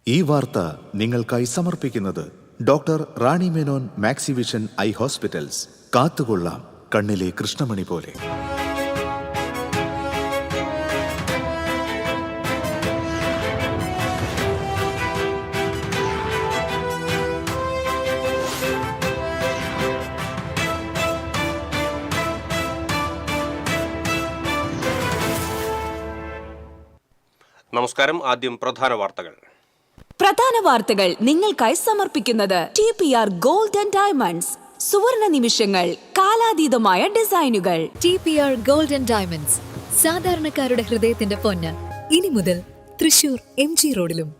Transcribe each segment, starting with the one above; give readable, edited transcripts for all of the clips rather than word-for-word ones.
ഈ വാർത്ത നിങ്ങൾക്കായി സമർപ്പിക്കുന്നത് doctor Rani Menon Maxivision I hospitals. കാത്തുകൊള്ളാം കണ്ണിലെ കൃഷ്ണമണി പോലെ. നമസ്കാരം. ആദ്യം പ്രധാന വാർത്തകൾ നിങ്ങൾക്കായി സമർപ്പിക്കുന്നത് TPR ഗോൾഡ് ആൻഡ് ഡയമണ്ട്സ്. സുവർണ നിമിഷങ്ങൾ, കാലാതീതമായ ഡിസൈനുകൾ. TPR ഗോൾഡ് ആൻഡ് ഡയമണ്ട്സ്, സാധാരണക്കാരുടെ ഹൃദയത്തിന്റെ പൊന്ന്. ഇനി മുതൽ തൃശൂർ MG റോഡിലും.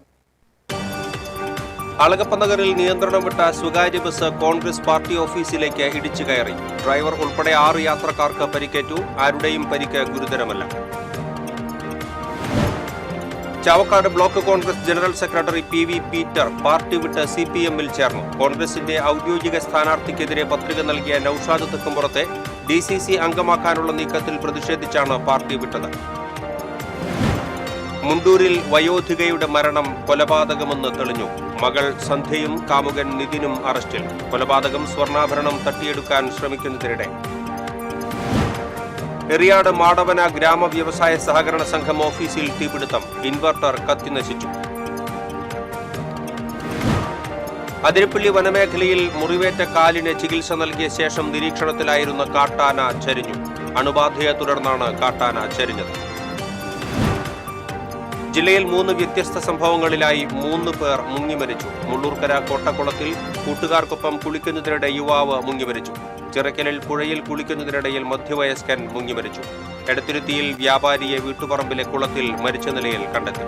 അളഗപ്പ നഗറിൽ നിയന്ത്രണം വിട്ട സ്വകാര്യ ബസ് കോൺഗ്രസ് പാർട്ടി ഓഫീസിലേക്ക് ഇടിച്ചു കയറി. ഡ്രൈവർ ഉൾപ്പെടെ 6 യാത്രക്കാർക്ക് പരിക്കേറ്റു. ആരുടെയും പരിക്ക് ഗുരുതരമല്ല. Chavakkad block Congress general secretary PV Peter party വിട്ട് CPM-ൽ ചേർന്നു. കോൺഗ്രസിന്റെ ഔദ്യോഗിക സ്ഥാനാർത്ഥിക്കെതിരെ പത്രിക നൽകിയ നൌഷാദ് തെക്കുംപുറത്തെ DCC അംഗമാക്കാനുള്ള നീക്കത്തിൽ പ്രതിഷേധിച്ചാണ് പാർട്ടി വിട്ടത്. മുണ്ടൂരിൽ വയോധികയുടെ മരണം കൊലപാതകമെന്ന് തെളിഞ്ഞു. മകൾ സന്ധ്യയും കാമുകൻ നിതിനും അറസ്റ്റിൽ. കൊലപാതകം സ്വർണ്ണാഭരണം തട്ടിയെടുക്കാൻ ശ്രമിക്കുന്നതിനിടെ. എറിയാട് മാടവന ഗ്രാമ വ്യവസായ സഹകരണ സംഘം ഓഫീസിൽ തീപിടുത്തം. ഇൻവെർട്ടർ കത്തിനശിച്ചു. അതിരപ്പള്ളി വനമേഖലയിൽ മുറിവേറ്റ കാലിന് ചികിത്സ നൽകിയ ശേഷം നിരീക്ഷണത്തിലായിരുന്ന കാട്ടാന ചരിഞ്ഞു. അണുബാധയെ തുടർന്നാണ് കാട്ടാന ചരിഞ്ഞത്. ജില്ലയിൽ 3 വ്യത്യസ്ത സംഭവങ്ങളിലായി 3 പേർ മുങ്ങിമരിച്ചു. മുള്ളൂർക്കര കോട്ടക്കുളത്തിൽ കൂട്ടുകാർക്കൊപ്പം കുളിക്കുന്നതിനിടെ യുവാവ് മുങ്ങിമരിച്ചു. ചിറക്കലിൽ പുഴയിൽ കുളിക്കുന്നതിനിടയിൽ മധ്യവയസ്കൻ മുങ്ങിമരിച്ചു. എടത്തിരുത്തിയിൽ വ്യാപാരിയെ വീട്ടുപറമ്പിലെ കുളത്തിൽ മരിച്ച നിലയിൽ കണ്ടെത്തി.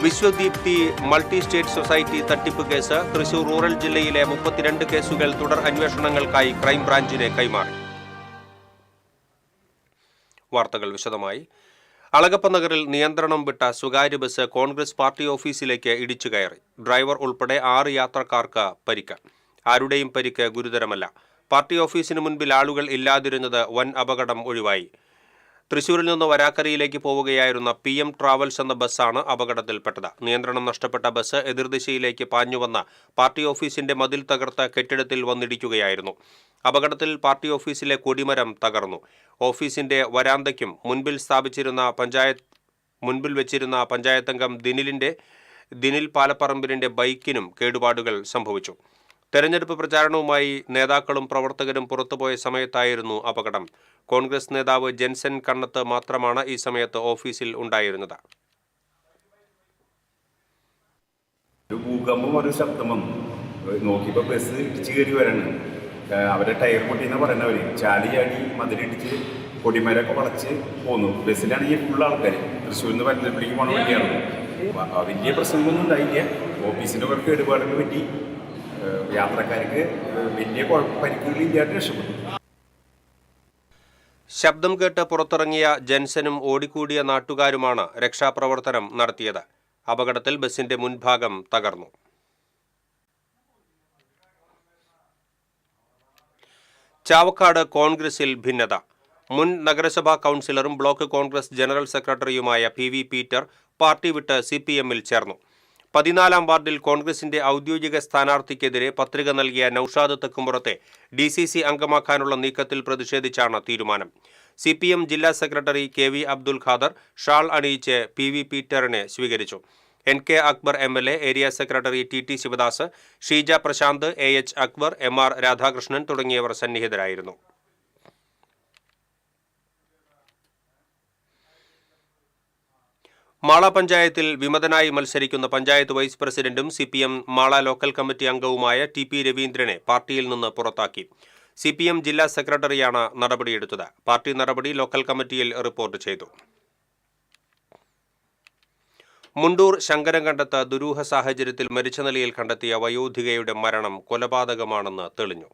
വിശ്വദീപ്തി മൾട്ടി സ്റ്റേറ്റ് സൊസൈറ്റി തട്ടിപ്പ് കേസ്. തൃശൂർ റൂറൽ ജില്ലയിലെ 32 കേസുകൾ തുടർ അന്വേഷണങ്ങൾക്കായി ക്രൈംബ്രാഞ്ചിനെ കൈമാറി. വാർത്തകൾ വിശദമായി. അളഗപ്പ നഗറിൽ നിയന്ത്രണം വിട്ട സ്വകാര്യ ബസ് കോൺഗ്രസ് പാർട്ടി ഓഫീസിലേക്ക് ഇടിച്ചു കയറി. ഡ്രൈവർ ഉൾപ്പെടെ 6 യാത്രക്കാർക്ക് പരിക്ക്. ആരുടെയും പരിക്ക് ഗുരുതരമല്ല. പാർട്ടി ഓഫീസിന് മുൻപിൽ ആളുകൾ ഇല്ലാതിരുന്നത് വൻ അപകടം ഒഴിവായി. തൃശൂരിൽ നിന്ന് വരാക്കരയിലേക്ക് പോവുകയായിരുന്ന PM ട്രാവൽസ് എന്ന ബസ്സാണ് അപകടത്തിൽപ്പെട്ടത്. നിയന്ത്രണം നഷ്ടപ്പെട്ട ബസ് എതിർദിശയിലേക്ക് പാഞ്ഞുവന്ന പാർട്ടി ഓഫീസിന്റെ മതിൽ തകർത്ത് കെട്ടിടത്തിൽ വന്നിടിക്കുകയായിരുന്നു. അപകടത്തിൽ പാർട്ടി ഓഫീസിലെ കൊടിമരം തകർന്നു. ഓഫീസിന്റെ വരാന്തയ്ക്കും മുൻപിൽ വെച്ചിരുന്ന പഞ്ചായത്തംഗം ദിനിൽ പാലപ്പറമ്പിലിന്റെ ബൈക്കിനും കേടുപാടുകൾ സംഭവിച്ചു. തെരഞ്ഞെടുപ്പ് പ്രചാരണവുമായി നേതാക്കളും പ്രവർത്തകരും പുറത്തുപോയ സമയത്തായിരുന്നു അപകടം. കോൺഗ്രസ് നേതാവ് ജെൻസൻ കണ്ണത്ത് മാത്രമാണ് ഈ സമയത്ത് ഓഫീസിൽ ഉണ്ടായിരുന്നത്. ഒരു ശബ്ദം വന്നു. നോക്കിയപ്പോൾ ബസ് ഇടിച്ചു കയറി വരണം. അവരുടെ ടയർ പൊട്ടിയെന്ന് പറയുന്നവർ ചാടി മതിലിടിച്ച് കൊടിമരൊക്കെ വളച്ച് പോന്നു. ബസ്സിലാണെങ്കിൽ ഫുൾ ആൾക്കാർ തൃശ്ശൂരിൽ നിന്ന് വരുന്നപ്പോഴേക്കും പോണ വണ്ടിയാണ്. വലിയ പ്രശ്നങ്ങളൊന്നും ഉണ്ടായില്ല. ഓഫീസിൻ്റെ അവർക്ക് കേടുപാടുകൾ പറ്റി. യാത്രക്കാർക്ക് വലിയ പരിക്കുകളില്ലാതെ രക്ഷപ്പെട്ടു. ശബ്ദം കേട്ട് പുറത്തിറങ്ങിയ ജെൻസനും ഓടിക്കൂടിയ നാട്ടുകാരുമാണ് രക്ഷാപ്രവർത്തനം നടത്തിയത്. അപകടത്തിൽ ബസിന്റെ മുൻഭാഗം തകർന്നു. ചാവക്കാട് കോൺഗ്രസിൽ ഭിന്നത. മുൻ നഗരസഭാ കൗൺസിലറും ബ്ലോക്ക് കോൺഗ്രസ് ജനറൽ സെക്രട്ടറിയുമായ PV പീറ്റർ പാർട്ടി വിട്ട് CPM-ൽ ചേർന്നു. 14-ാം വാർഡിൽ കോൺഗ്രസിന്റെ ഔദ്യോഗിക സ്ഥാനാർത്ഥിക്കെതിരെ പത്രിക നൽകിയ നൌഷാദ് തെക്കുംപുറത്തെ DCC അംഗമാക്കാനുള്ള നീക്കത്തിൽ പ്രതിഷേധിച്ചാണ് തീരുമാനം. CPM ജില്ലാ secretary KV Abdul Khader shawl അണിയിച്ച് PV പീറ്ററിനെ സ്വീകരിച്ചു. NK Akbar MLA, area secretary TT Sivadas, Sheeja Prashanth, AH Akbar, MR Radhakrishnan തുടങ്ങിയവർ സന്നിഹിതരായിരുന്നു. മാള പഞ്ചായത്തിൽ വിമതനായി മത്സരിക്കുന്ന പഞ്ചായത്ത് വൈസ് പ്രസിഡന്റും CPM മാള ലോക്കൽ കമ്മിറ്റി അംഗവുമായ TP രവീന്ദ്രനെ പാർട്ടിയിൽ നിന്ന് പുറത്താക്കി. CPM ജില്ലാ സെക്രട്ടറിയാണ് നടപടിയെടുത്തത്. പാർട്ടി നടപടി ലോക്കൽ കമ്മിറ്റിയിൽ റിപ്പോർട്ട് ചെയ്തു. മുണ്ടൂർ ശങ്കരൻകണ്ടത്ത് ദുരൂഹ സാഹചര്യത്തിൽ മരിച്ച നിലയിൽ കണ്ടെത്തിയ വയോധികയുടെ മരണം കൊലപാതകമാണെന്ന് തെളിഞ്ഞു.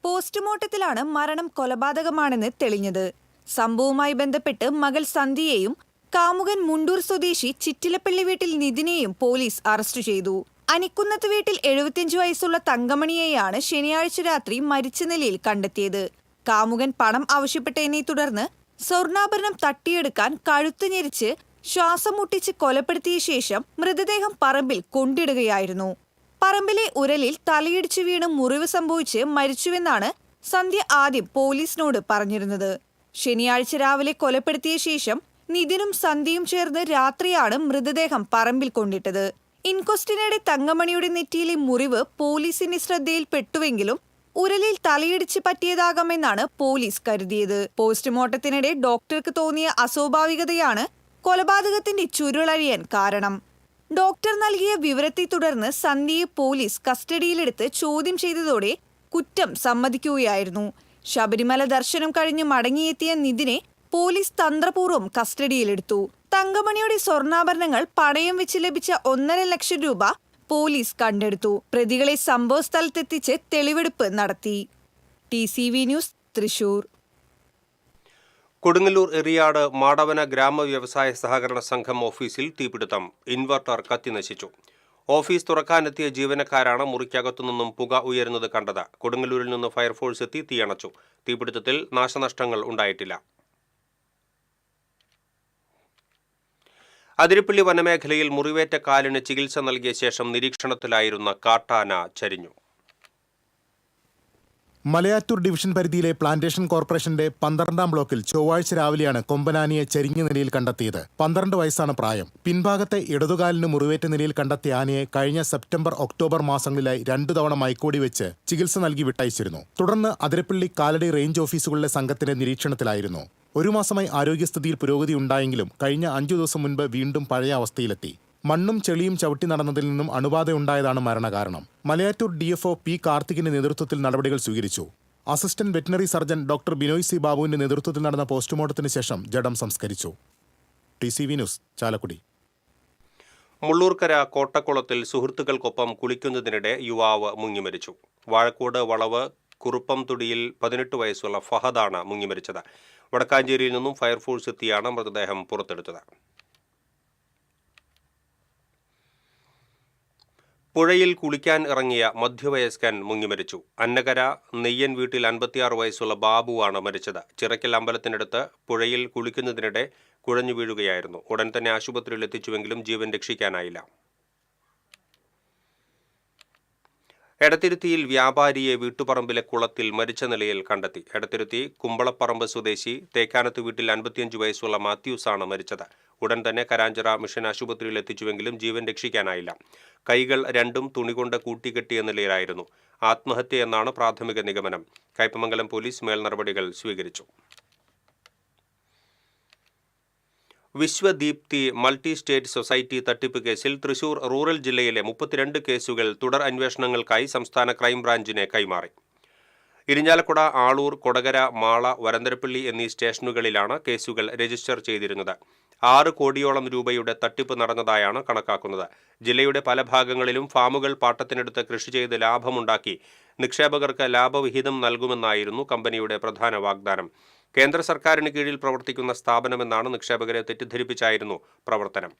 പോസ്റ്റ്മോർട്ടത്തിലാണ് മരണം കൊലപാതകമാണെന്ന് തെളിഞ്ഞത്. സംഭവവുമായി ബന്ധപ്പെട്ട് മകൾ സന്ധ്യയെയും കാമുകൻ മുണ്ടൂർ സ്വദേശി ചിറ്റിലപ്പള്ളി വീട്ടിൽ നിതിനെയും പോലീസ് അറസ്റ്റ് ചെയ്തു. അനിക്കുന്നത്ത് വീട്ടിൽ 75 വയസ്സുള്ള തങ്കമണിയെയാണ് ശനിയാഴ്ച രാത്രി മരിച്ച നിലയിൽ കണ്ടെത്തിയത്. കാമുകൻ പണം ആവശ്യപ്പെട്ടതിനെ തുടർന്ന് സ്വർണ്ണാഭരണം തട്ടിയെടുക്കാൻ കഴുത്ത് ഞെരിച്ച് ശ്വാസം മുട്ടിച്ച് കൊലപ്പെടുത്തിയ ശേഷം മൃതദേഹം പറമ്പിൽ കൊണ്ടിടുകയായിരുന്നു. പറമ്പിലെ ഉരലിൽ തലയിടിച്ചു വീണ് മുറിവ് സംഭവിച്ച് മരിച്ചുവെന്നാണ് സന്ധ്യ ആദ്യം പോലീസിനോട് പറഞ്ഞിരുന്നത്. ശനിയാഴ്ച രാവിലെ കൊലപ്പെടുത്തിയ ശേഷം നിതിനും സന്ധ്യയും ചേർന്ന് രാത്രിയാണ് മൃതദേഹം പറമ്പിൽ കൊണ്ടിട്ടത്. ഇൻക്വസ്റ്റിനിടെ തങ്കമണിയുടെ നെറ്റിയിലെ മുറിവ് പോലീസിന്റെ ശ്രദ്ധയിൽപ്പെട്ടുവെങ്കിലും ഉരലിൽ തലയിടിച്ച് പറ്റിയതാകാമെന്നാണ് പോലീസ് കരുതിയത്. പോസ്റ്റ്മോർട്ടത്തിനിടെ ഡോക്ടർക്ക് തോന്നിയ അസ്വാഭാവികതയാണ് കൊലപാതകത്തിന്റെ ചുരുളഴിയാൻ കാരണം. ഡോക്ടർ നൽകിയ വിവരത്തെ തുടർന്ന് സന്ധ്യയെ പോലീസ് കസ്റ്റഡിയിലെടുത്ത് ചോദ്യം ചെയ്തതോടെ കുറ്റം സമ്മതിക്കുകയായിരുന്നു. ശബരിമല ദർശനം കഴിഞ്ഞ് മടങ്ങിയെത്തിയ നിതിനെ പോലീസ് തന്ത്രപൂർവ്വം കസ്റ്റഡിയിലെടുത്തു. തങ്കമണിയുടെ സ്വർണ്ണാഭരണങ്ങൾ പണയം വെച്ച് ലഭിച്ച 1.5 ലക്ഷം രൂപ പോലീസ് കണ്ടെടുത്തു. പ്രതികളെ സംഭവസ്ഥലത്തെത്തിച്ച് തെളിവെടുപ്പ് നടത്തി. TCV news, Thrissur. കൊടുങ്ങല്ലൂർ എറിയാട് മാടവന ഗ്രാമ വ്യവസായ സഹകരണ സംഘം ഓഫീസിൽ തീപിടുത്തം. ഇൻവെർട്ടർ കത്തിനശിച്ചു. ഓഫീസ് തുറക്കാനെത്തിയ ജീവനക്കാരാണ് മുറിക്കകത്തുനിന്നും പുക ഉയരുന്നത് കണ്ടത്. കൊടുങ്ങല്ലൂരിൽ നിന്ന് ഫയർഫോഴ്സ് എത്തി തീയണച്ചു. തീപിടുത്തത്തിൽ നാശനഷ്ടങ്ങൾ ഉണ്ടായിട്ടില്ല. അതിരപ്പള്ളി വനമേഖലയിൽ മുറിവേറ്റ കാലിന് ചികിത്സ നൽകിയ ശേഷം നിരീക്ഷണത്തിലായിരുന്ന കാട്ടാന ചരിഞ്ഞു. മലയാറ്റൂർ ഡിവിഷൻ പരിധിയിലെ പ്ലാന്റേഷൻ കോർപ്പറേഷന്റെ 12ാം ബ്ലോക്കിൽ ചൊവ്വാഴ്ച രാവിലെയാണ് കൊമ്പനാനിയെ ചരിഞ്ഞ നിലയിൽ കണ്ടെത്തിയത്. 12 വയസ്സാണ് പ്രായം. പിൻഭാഗത്തെ ഇടതുകാലിന് മുറിവേറ്റ നിലയിൽ കണ്ടെത്തിയ ആനയെ കഴിഞ്ഞ സെപ്റ്റംബർ, ഒക്ടോബർ മാസങ്ങളിലായി 2 തവണ മൈക്കോടി വെച്ച് ചികിത്സ നൽകി വിട്ടയച്ചിരുന്നു. തുടർന്ന് അതിരപ്പള്ളി കാലടി റേഞ്ച് ഓഫീസുകളിലെ സംഘത്തിന്റെ നിരീക്ഷണത്തിലായിരുന്നു. 1 മാസമായി ആരോഗ്യസ്ഥിതിയിൽ പുരോഗതി ഉണ്ടായെങ്കിലും കഴിഞ്ഞ 5 ദിവസം മുൻപ് വീണ്ടും പഴയ അവസ്ഥയിലെത്തി. മണ്ണും ചെളിയും ചവിട്ടി നടന്നതിൽ നിന്നും അണുബാധയുണ്ടായതാണ് മരണകാരണം. Malayattoor DFO P. കാർത്തികിന്റെ നേതൃത്വത്തിൽ നടപടികൾ സ്വീകരിച്ചു. Assistant veterinary surgeon doctor Binoy C. ബാബുവിന്റെ നേതൃത്വത്തിൽ നടന്ന പോസ്റ്റ്മോർട്ടത്തിന് ശേഷം ജഡം സംസ്കരിച്ചു. TCV news, Chalakudy. മുള്ളൂർക്കര കോട്ടക്കുളത്തിൽ സുഹൃത്തുക്കൾക്കൊപ്പം കുളിക്കുന്നതിനിടെ യുവാവ് മുങ്ങിമരിച്ചു. വാഴക്കോട് വളവ് കുറുപ്പം തുടിയിൽ 18 വയസ്സുള്ള ഫഹദാണ് മുങ്ങിമരിച്ചത്. വടക്കാഞ്ചേരിയിൽ നിന്നും ഫയർഫോഴ്സ് എത്തിയാണ് മൃതദേഹം പുറത്തെടുത്തത്. പുഴയിൽ കുളിക്കാൻ ഇറങ്ങിയ മധ്യവയസ്കൻ മുങ്ങിമരിച്ചു. അന്നകര നെയ്യൻ വീട്ടിൽ 56 വയസ്സുള്ള ബാബുവാണ് മരിച്ചത്. ചിറക്കൽ അമ്പലത്തിനടുത്ത് പുഴയിൽ കുളിക്കുന്നതിനിടെ കുഴഞ്ഞു വീഴുകയായിരുന്നു. ഉടൻ തന്നെ ആശുപത്രിയിൽ എത്തിച്ചുവെങ്കിലും ജീവൻ രക്ഷിക്കാനായില്ല. എടത്തിരുത്തിയിൽ വ്യാപാരിയെ വീട്ടുപറമ്പിലെ കുളത്തിൽ മരിച്ച നിലയിൽ കണ്ടെത്തി. എടത്തിരുത്തി കുമ്പളപ്പറമ്പ് സ്വദേശി തേക്കാനത്ത് വീട്ടിൽ 55 വയസ്സുള്ള മാത്യൂസാണ് മരിച്ചത്. ഉടൻ തന്നെ കരാഞ്ചിറ മിഷൻ ആശുപത്രിയിൽ എത്തിച്ചുവെങ്കിലും ജീവൻ രക്ഷിക്കാനായില്ല. കൈകൾ രണ്ടും തുണികൊണ്ട് കൂട്ടിക്കെട്ടിയ നിലയിലായിരുന്നു. ആത്മഹത്യയെന്നാണ് പ്രാഥമിക നിഗമനം. കയ്പമംഗലം പോലീസ് മേൽനടപടികൾ സ്വീകരിച്ചു. വിശ്വദീപ്തി മൾട്ടി സ്റ്റേറ്റ് സൊസൈറ്റി തട്ടിപ്പ് കേസിൽ തൃശൂർ റൂറൽ ജില്ലയിലെ 32 കേസുകൾ തുടർ അന്വേഷണങ്ങൾക്കായി സംസ്ഥാന ക്രൈംബ്രാഞ്ചിനെ കൈമാറി. ഇരിഞ്ഞാലക്കുട, ആളൂർ, കൊടകര, മാള, വരന്തരപ്പള്ളി എന്നീ സ്റ്റേഷനുകളിലാണ് കേസുകൾ രജിസ്റ്റർ ചെയ്തിരുന്നത്. 6 കോടിയോളം രൂപയുടെ തട്ടിപ്പ് നടന്നതായാണ് കണക്കാക്കുന്നത്. ജില്ലയുടെ പല ഭാഗങ്ങളിലും ഫാമുകൾ പാട്ടത്തിനെടുത്ത് കൃഷി ചെയ്ത് ലാഭമുണ്ടാക്കി നിക്ഷേപകർക്ക് ലാഭവിഹിതം നൽകുമെന്നായിരുന്നു കമ്പനിയുടെ പ്രധാന വാഗ്ദാനം. കേന്ദ്ര സർക്കാരിന് കീഴിൽ പ്രവർത്തിക്കുന്ന സ്ഥാപനമെന്നാണ് നിക്ഷേപകരെ തെറ്റിദ്ധരിപ്പിച്ചായിരുന്നു പ്രവർത്തനം.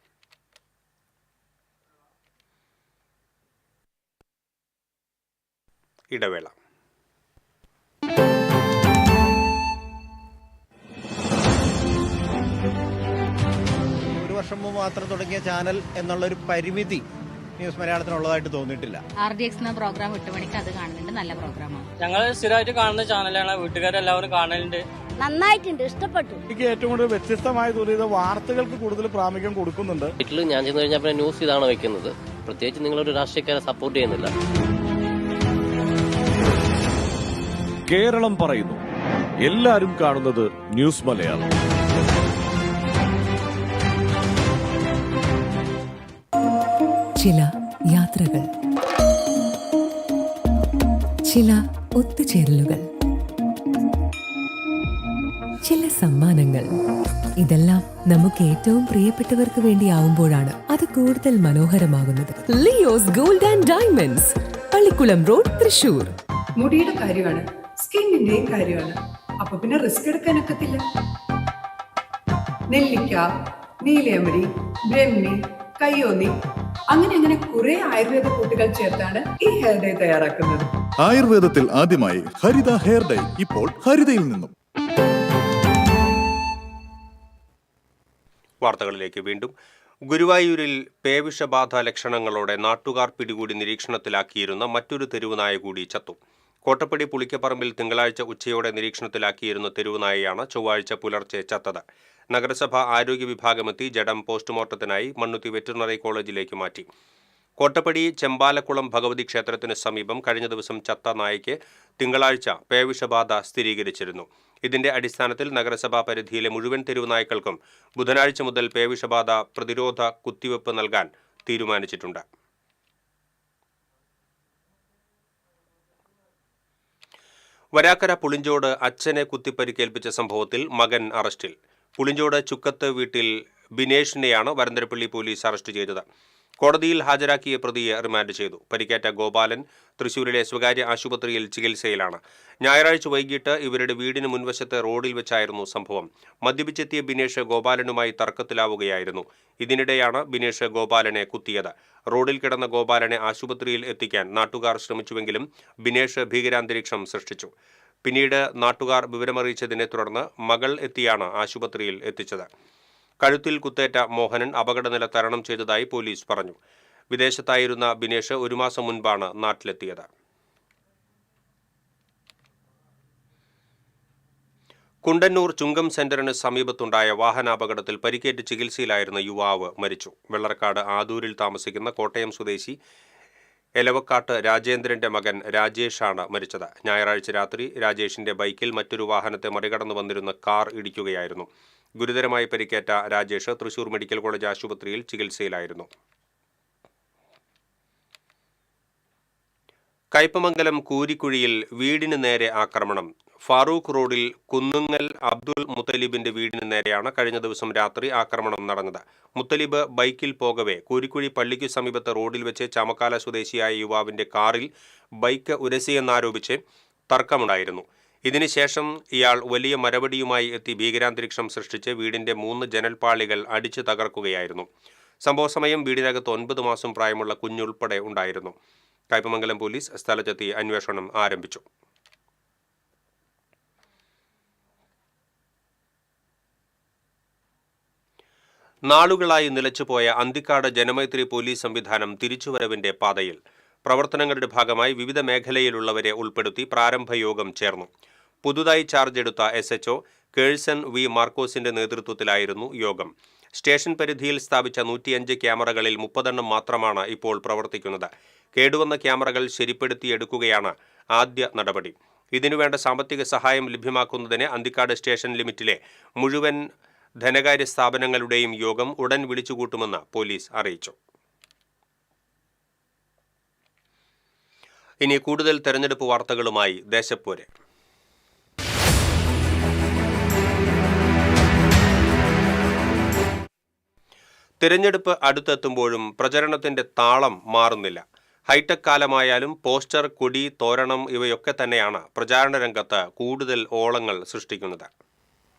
ഇടവേള. ഒരു വർഷം മുമ്പ് മാത്രം തുടങ്ങിയ ചാനൽ എന്നുള്ളൊരു പരിമിതി ന്യൂസ് മലയാളത്തിനുള്ളതായിട്ട് തോന്നിയിട്ടില്ല. RDX എന്ന പ്രോഗ്രാം 8 മണിക്ക് അത് കാണുന്നുണ്ട്. നല്ല പ്രോഗ്രാമാണ്. ഞങ്ങൾ സ്ഥിരമായിട്ട് കാണുന്ന ചാനലാണ്. വീട്ടുകാരെല്ലാവരും കാണലുണ്ട്. നന്നായിട്ടുണ്ട്, ഇഷ്ടപ്പെട്ടു. എനിക്ക് ഏറ്റവും കൂടുതൽ വ്യത്യസ്തമായി തോന്നിയത് വാർത്തകൾക്ക് കൂടുതൽ പ്രാമുഖ്യം കൊടുക്കുന്നുണ്ട്. വീട്ടിൽ ഞാൻ ചെന്ന് കഴിഞ്ഞാൽ പിന്നെ ന്യൂസ് ഇതാണ് വെക്കുന്നത്. പ്രത്യേകിച്ച് നിങ്ങളൊരു രാഷ്ട്രീയക്കാരെ സപ്പോർട്ട് ചെയ്യുന്നില്ല. കേരളം പറയുന്നു, എല്ലാരും കാണുന്നത് ന്യൂസ് മലയാളം. ചില യാത്രകൾ, ചില ഒത്തുചേരലുകൾ, ചില സമ്മാനങ്ങൾ, ഇതെല്ലാം നമുക്ക് ഏറ്റവും പ്രിയപ്പെട്ടവർക്ക് വേണ്ടിയാവുമ്പോഴാണ് അത് കൂടുതൽ മനോഹരമാകുന്നത്. Leo's gold and diamonds, Pallikulam road, Thrissur. മുടിയുടെ കാര്യമാണ്, സ്കിന്നിന്റെയും കാര്യമാണ്. അപ്പൊ പിന്നെ റിസ്ക് എടുക്കാനൊക്കത്തില്ല. നെല്ലിക്ക, നീലയമരി, ബ്രഹ്മി, കയ്യോന്നി, അങ്ങനെ കുറെ ആയുർവേദ കൂട്ടുകൾ ചേർത്താണ് ഈ ഹെയർ ഡേ തയ്യാറാക്കുന്നത്. ആയുർവേദത്തിൽ ആദ്യമായി ഹരിത ഹെയർ ഡൈ ഇപ്പോൾ ഹരിതയിൽ നിന്നും. വാർത്തകളിലേക്ക് വീണ്ടും. ഗുരുവായൂരിൽ പേവിഷബാധ ലക്ഷണങ്ങളോടെ നാട്ടുകാർ പിടികൂടി നിരീക്ഷണത്തിലാക്കിയിരുന്ന മറ്റൊരു തെരുവുനായ കൂടി ചത്തു. കോട്ടപ്പടി പുളിക്കപ്പറമ്പിൽ തിങ്കളാഴ്ച ഉച്ചയോടെ നിരീക്ഷണത്തിലാക്കിയിരുന്ന തെരുവുനായയാണ് ചൊവ്വാഴ്ച പുലർച്ചെ ചത്തത്. നഗരസഭ ആരോഗ്യ വിഭാഗമെത്തി ജഡം പോസ്റ്റ്മോർട്ടത്തിനായി മണ്ണുത്തി വെറ്ററിനറി കോളേജിലേക്ക് മാറ്റി. കോട്ടപ്പടി ചെമ്പാലക്കുളം ഭഗവതി ക്ഷേത്രത്തിന് സമീപം കഴിഞ്ഞ ദിവസം ചത്ത നായയ്ക്ക് തിങ്കളാഴ്ച പേവിഷബാധ സ്ഥിരീകരിച്ചിരുന്നു. ഇതിന്റെ അടിസ്ഥാനത്തിൽ നഗരസഭാ പരിധിയിലെ മുഴുവൻ തെരുവുനായ്ക്കൾക്കും ബുധനാഴ്ച മുതൽ പേവിഷബാധ പ്രതിരോധ കുത്തിവയ്പ് നൽകാൻ തീരുമാനിച്ചിട്ടുണ്ട്. വരാക്കര പുളിഞ്ചോട് അച്ഛനെ കുത്തിപ്പരിക്കേൽപ്പിച്ച സംഭവത്തിൽ മകൻ അറസ്റ്റിൽ. പുളിഞ്ചോട് ചുക്കത്ത് വീട്ടിൽ ബിനേഷിനെയാണ് വരന്തരപ്പള്ളി പോലീസ് അറസ്റ്റ് ചെയ്തത്. കോടതിയിൽ ഹാജരാക്കിയ പ്രതിയെ റിമാൻഡ് ചെയ്തു. പരിക്കേറ്റ ഗോപാലൻ തൃശൂരിലെ സ്വകാര്യ ആശുപത്രിയിൽ ചികിത്സയിലാണ്. ഞായറാഴ്ച വൈകിട്ട് ഇവരുടെ വീടിന് മുൻവശത്തെ റോഡിൽ വെച്ചായിരുന്നു സംഭവം. മദ്യപിച്ചെത്തിയ ബിനേഷ് ഗോപാലനുമായി തർക്കത്തിലാവുകയായിരുന്നു. ഇതിനിടെയാണ് ബിനേഷ് ഗോപാലനെ കുത്തിയത്. റോഡിൽ കിടന്ന ഗോപാലനെ ആശുപത്രിയിൽ എത്തിക്കാൻ നാട്ടുകാർ ശ്രമിച്ചുവെങ്കിലും ബിനേഷ് ഭീകരാന്തരീക്ഷം സൃഷ്ടിച്ചു. പിന്നീട് നാട്ടുകാർ വിവരമറിയിച്ചതിനെ തുടർന്ന് മകൾ എത്തിയാണ് ആശുപത്രിയിൽ എത്തിച്ചത്. കഴുത്തിൽ കുത്തേറ്റ മോഹനൻ അപകടനില തരണം ചെയ്തതായി പോലീസ് പറഞ്ഞു. വിദേശത്തായിരുന്ന ബിനേഷ് 1 മാസം മുൻപാണ് നാട്ടിലെത്തിയത്. കുണ്ടന്നൂർ ചുങ്കം സെന്ററിന് സമീപത്തുണ്ടായ വാഹനാപകടത്തിൽ പരിക്കേറ്റ് ചികിത്സയിലായിരുന്ന യുവാവ് മരിച്ചു. വെള്ളറക്കാട് ആദൂരിൽ താമസിക്കുന്ന കോട്ടയം സ്വദേശി എലവക്കാട്ട് രാജേന്ദ്രന്റെ മകൻ രാജേഷാണ് മരിച്ചത്. ഞായറാഴ്ച രാത്രി രാജേഷിന്റെ ബൈക്കിൽ മറ്റൊരു വാഹനത്തെ മറികടന്നു വന്നിരുന്ന കാർ ഇടിക്കുകയായിരുന്നു. ഗുരുതരമായി പരിക്കേറ്റ രാജേഷ് തൃശൂർ മെഡിക്കൽ കോളേജ് ആശുപത്രിയിൽ ചികിത്സയിലായിരുന്നു. കയ്പമംഗലം കൂരിക്കുഴിയിൽ വീടിന് നേരെ ആക്രമണം. ഫാറൂഖ് റോഡിൽ കുന്നുങ്ങൽ അബ്ദുൾ മുത്തലിബിന്റെ വീടിന് നേരെയാണ് കഴിഞ്ഞ ദിവസം രാത്രി ആക്രമണം നടന്നത്. മുത്തലിബ് ബൈക്കിൽ പോകവെ കൂരിക്കുഴി പള്ളിക്കു സമീപത്തെ റോഡിൽ വെച്ച് ചമക്കാല സ്വദേശിയായ യുവാവിന്റെ കാറിൽ ബൈക്ക് ഉരസിയെന്നാരോപിച്ച് തർക്കമുണ്ടായിരുന്നു. ഇതിനുശേഷം ഇയാൾ വലിയ മരവടിയുമായി എത്തി ഭീകരാന്തരീക്ഷം സൃഷ്ടിച്ച് വീടിന്റെ 3 ജനൽപ്പാളികൾ അടിച്ചു തകർക്കുകയായിരുന്നു. സംഭവസമയം വീടിനകത്ത് 9 മാസം പ്രായമുള്ള കുഞ്ഞുൾപ്പെടെ ഉണ്ടായിരുന്നു. കയ്പമംഗലം പോലീസ് സ്ഥലത്തെത്തി അന്വേഷണം ആരംഭിച്ചു. നാളുകളായി നിലച്ചുപോയ അന്തിക്കാട് ജനമൈത്രി പോലീസ് സംവിധാനം തിരിച്ചുവരവിന്റെ പാതയിൽ. പ്രവർത്തനങ്ങളുടെ ഭാഗമായി വിവിധ മേഖലയിലുള്ളവരെ ഉൾപ്പെടുത്തി പ്രാരംഭ യോഗം ചേർന്നു. പുതുതായി ചാർജ് എടുത്ത SHO കേഴ്സൺ വി മാർക്കോസിന്റെ നേതൃത്വത്തിലായിരുന്നു യോഗം. സ്റ്റേഷൻ പരിധിയിൽ സ്ഥാപിച്ച 105 ക്യാമറകളിൽ 30 മാത്രമാണ് ഇപ്പോൾ പ്രവർത്തിക്കുന്നത്. കേടുവന്ന ക്യാമറകൾ ശരിപ്പെടുത്തിയെടുക്കുകയാണ് ആദ്യ നടപടി. ഇതിനുവേണ്ട സാമ്പത്തിക സഹായം ലഭ്യമാക്കുന്നതിന് അന്തിക്കാട് സ്റ്റേഷൻ ലിമിറ്റിലെ മുഴുവൻ ധനകാര്യ സ്ഥാപനങ്ങളുടെയും യോഗം ഉടൻ വിളിച്ചുകൂട്ടുമെന്ന് പോലീസ് അറിയിച്ചു. ഇനി കൂടുതൽ തെരഞ്ഞെടുപ്പ് വാർത്തകളുമായി ദേശപ്പോരെ. തിരഞ്ഞെടുപ്പ് അടുത്തെത്തുമ്പോഴും പ്രചരണത്തിന്റെ താളം മാറുന്നില്ല. ഹൈടെക് കാലമായാലും പോസ്റ്റർ, കൊടി, തോരണം ഇവയൊക്കെ തന്നെയാണ് പ്രചാരണ രംഗത്ത് കൂടുതൽ ഓളങ്ങൾ സൃഷ്ടിക്കുന്നത്.